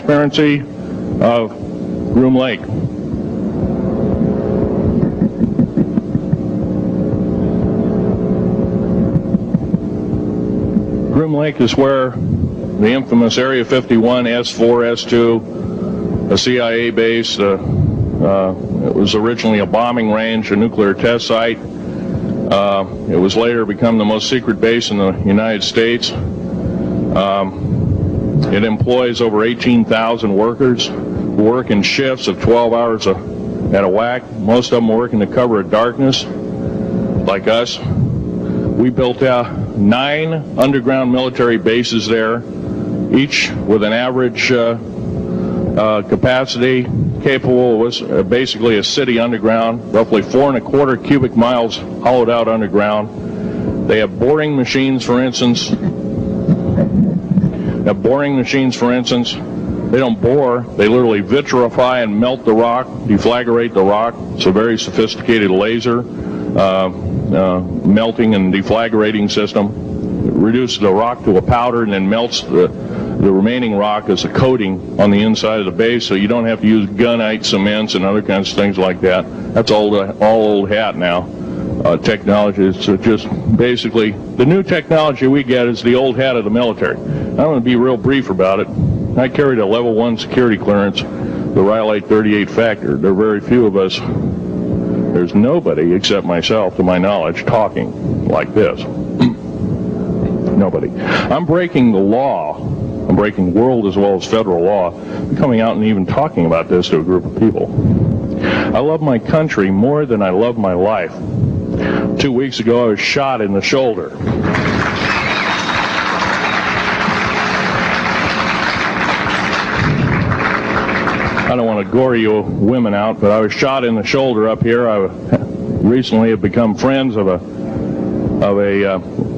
transparency of Groom Lake. Groom Lake is where the infamous Area 51, S4, S2, a CIA base, it was originally a bombing range, a nuclear test site. It was later become the most secret base in the United States. It employs over 18,000 workers who work in shifts of 12 hours at a whack. Most of them work in the cover of darkness, like us. We built 9 underground military bases there, each with an average capacity capable of basically a city underground, roughly 4¼ cubic miles hollowed out underground. They have boring machines, for instance. They don't bore, they literally vitrify and melt the rock, deflagrate the rock. It's a very sophisticated laser melting and deflagrating system. It reduces the rock to a powder and then melts the remaining rock as a coating on the inside of the base, so you don't have to use gunite cements and other kinds of things like that. That's all old hat now. Technology is just basically the new technology we get is the old hat of the military. I'm going to be real brief about it. I carried a level 1 security clearance, the Rhyolite 38 Factor. There are very few of us. There's nobody except myself, to my knowledge, talking like this. Nobody. I'm breaking the law. I'm breaking world as well as federal law. I'm coming out and even talking about this to a group of people. I love my country more than I love my life. 2 weeks ago, I was shot in the shoulder. I don't want to gore you women out, but I was shot in the shoulder up here. I recently have become friends of a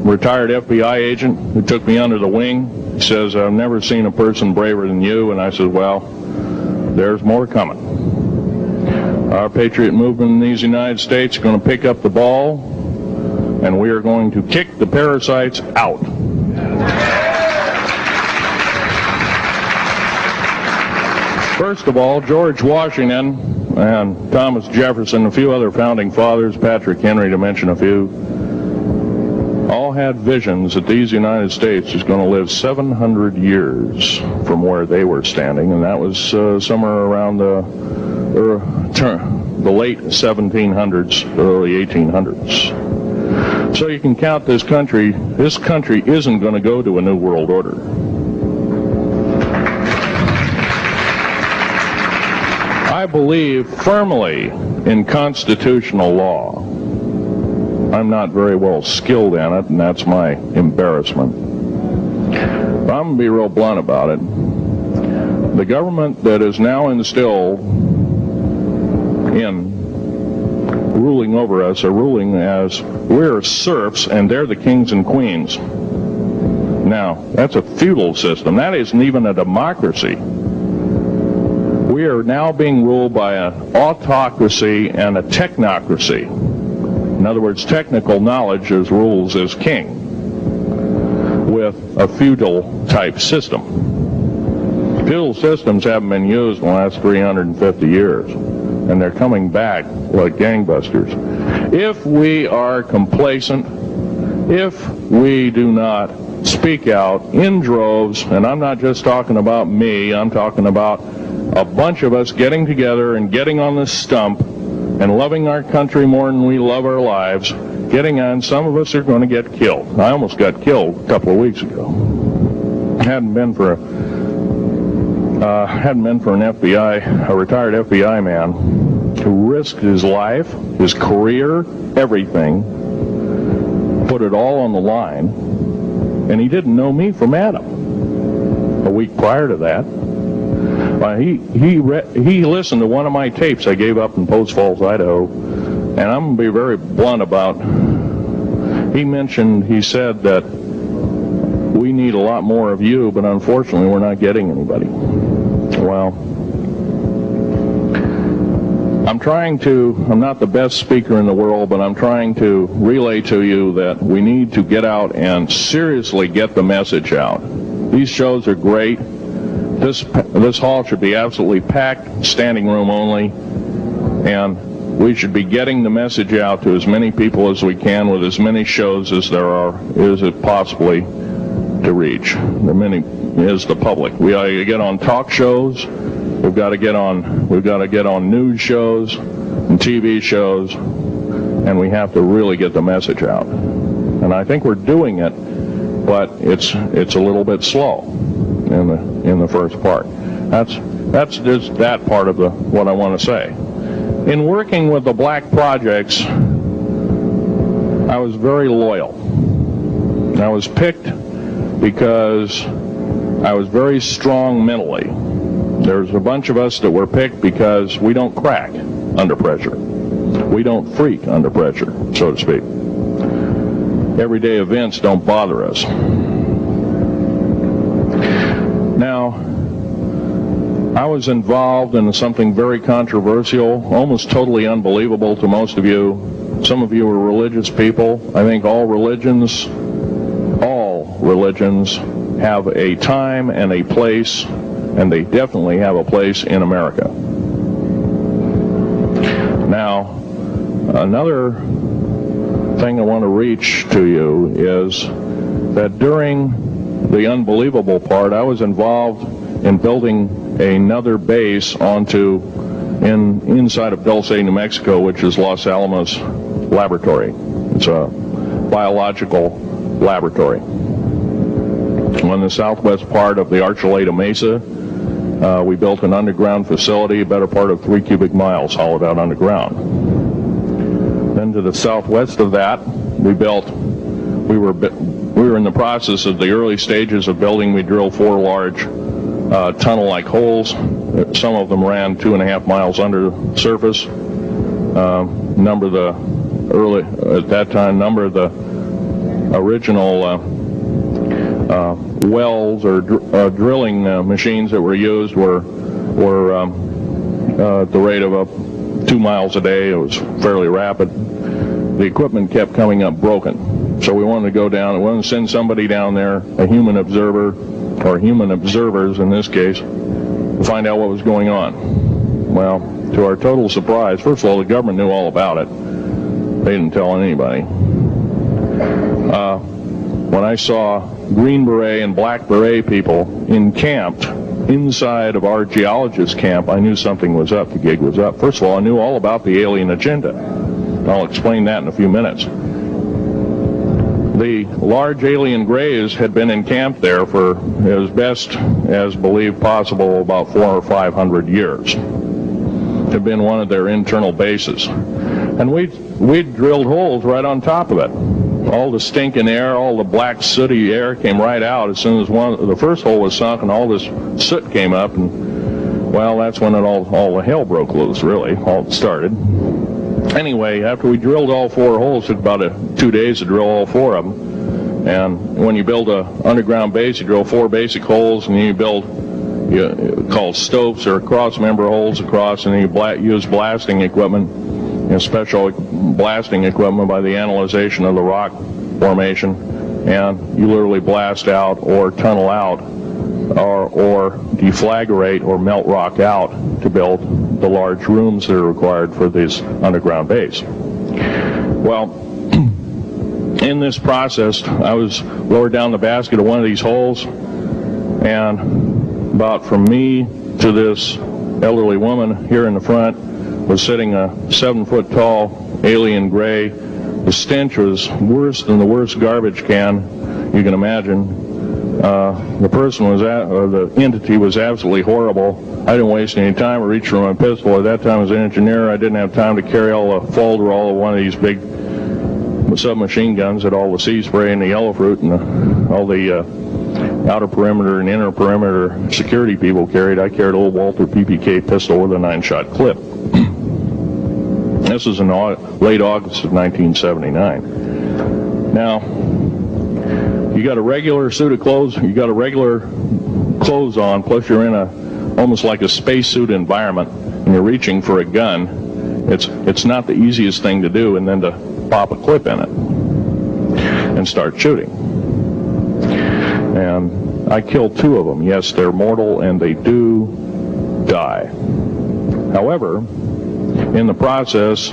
retired FBI agent who took me under the wing. He says, I've never seen a person braver than you. And I said, well, there's more coming. Our patriot movement in these United States is going to pick up the ball, and we are going to kick the parasites out. First of all, George Washington and Thomas Jefferson, a few other founding fathers, Patrick Henry to mention a few, all had visions that these United States is going to live 700 years from where they were standing, and that was somewhere around the late 1700s, early 1800s. So you can count this country isn't going to go to a new world order. I believe firmly in constitutional law. I'm not very well skilled in it, and that's my embarrassment. But I'm going to be real blunt about it. The government that is now instilled in ruling over us are ruling as we're serfs and they're the kings and queens. Now, that's a feudal system. That isn't even a democracy. We are now being ruled by an autocracy and a technocracy. In other words, technical knowledge as rules as king, with a feudal type system. Feudal systems haven't been used in the last 350 years, and they're coming back like gangbusters. If we are complacent, if we do not speak out in droves, and I'm not just talking about me, I'm talking about a bunch of us getting together and getting on this stump and loving our country more than we love our lives, getting on, some of us are going to get killed. I almost got killed a couple of weeks ago. Hadn't been for an a retired FBI man who risked his life, his career, everything, put it all on the line, and he didn't know me from Adam. A week prior to that, he listened to one of my tapes I gave up in Post Falls, Idaho, and I'm going to be very blunt about, he said that we need a lot more of you, but unfortunately we're not getting anybody. Well, I'm not the best speaker in the world, but I'm trying to relay to you that we need to get out and seriously get the message out. These shows are great. This hall should be absolutely packed, standing room only, and we should be getting the message out to as many people as we can with as many shows as is it possibly to reach. The many is the public. We ought to get on talk shows. We've got to get on news shows and TV shows, and we have to really get the message out. And I think we're doing it, but it's a little bit slow in the first part. That's just that part of what I want to say. In working with the black projects, I was very loyal. I was picked because I was very strong mentally. There's a bunch of us that were picked because we don't crack under pressure. We don't freak under pressure, so to speak. Everyday events don't bother us. Now, I was involved in something very controversial, almost totally unbelievable to most of you. Some of you are religious people. I think all religions have a time and a place, and they definitely have a place in America. Now, another thing I want to reach to you is that during the unbelievable part, I was involved in building another base inside of Dulce, New Mexico, which is Los Alamos Laboratory. It's a biological laboratory. On the southwest part of the Archuleta Mesa, we built an underground facility, a better part of 3 cubic miles hollowed out underground. Then to the southwest of that, we were in the process of the early stages of building. We drilled 4 large tunnel-like holes. Some of them ran 2.5 miles under the surface. Number of the original wells or drilling machines that were used were at the rate of 2 miles a day. It was fairly rapid. The equipment kept coming up broken. So we wanted to go down, we wanted to send somebody down there, a human observer, or human observers in this case, to find out what was going on. Well, to our total surprise, first of all, the government knew all about it. They didn't tell anybody. When I saw Green Beret and Black Beret people encamped inside of our geologist camp, I knew something was up, the gig was up. First of all, I knew all about the alien agenda. I'll explain that in a few minutes. The large alien grays had been encamped there for as best as believed possible about 400 or 500 years. It had been one of their internal bases. And we'd drilled holes right on top of it. All the stinking air, all the black sooty air came right out as soon as the first hole was sunk, and all this soot came up, and well, that's when all the hell broke loose, really, all started. Anyway, after we drilled all 4 holes, it took about 2 days to drill all 4 of them. And when you build an underground base, you drill 4 basic holes, and then you build called stopes or cross-member holes across, and then you use blasting equipment, special blasting equipment by the analyzation of the rock formation, and you literally blast out or tunnel out or deflagrate or melt rock out to build the large rooms that are required for this underground base. Well, in this process, I was lowered down the basket of one of these holes, and about from me to this elderly woman here in the front was sitting a 7-foot-tall alien gray. The stench was worse than the worst garbage can you can imagine. The entity was absolutely horrible. I didn't waste any time. I reached for my pistol. At that time, as an engineer, I didn't have time to carry all the folderol of one of these big submachine guns that all the sea spray and the yellow fruit and all the outer perimeter and inner perimeter security people carried. I carried a little Walter PPK pistol with a 9-shot clip. This was in late August of 1979. Now, you got a regular suit of clothes, you got a regular clothes on, plus you're in almost like a spacesuit environment, and you're reaching for a gun. It's not the easiest thing to do, and then to pop a clip in it and start shooting. And I killed 2 of them. Yes, they're mortal and they do die. However, in the process,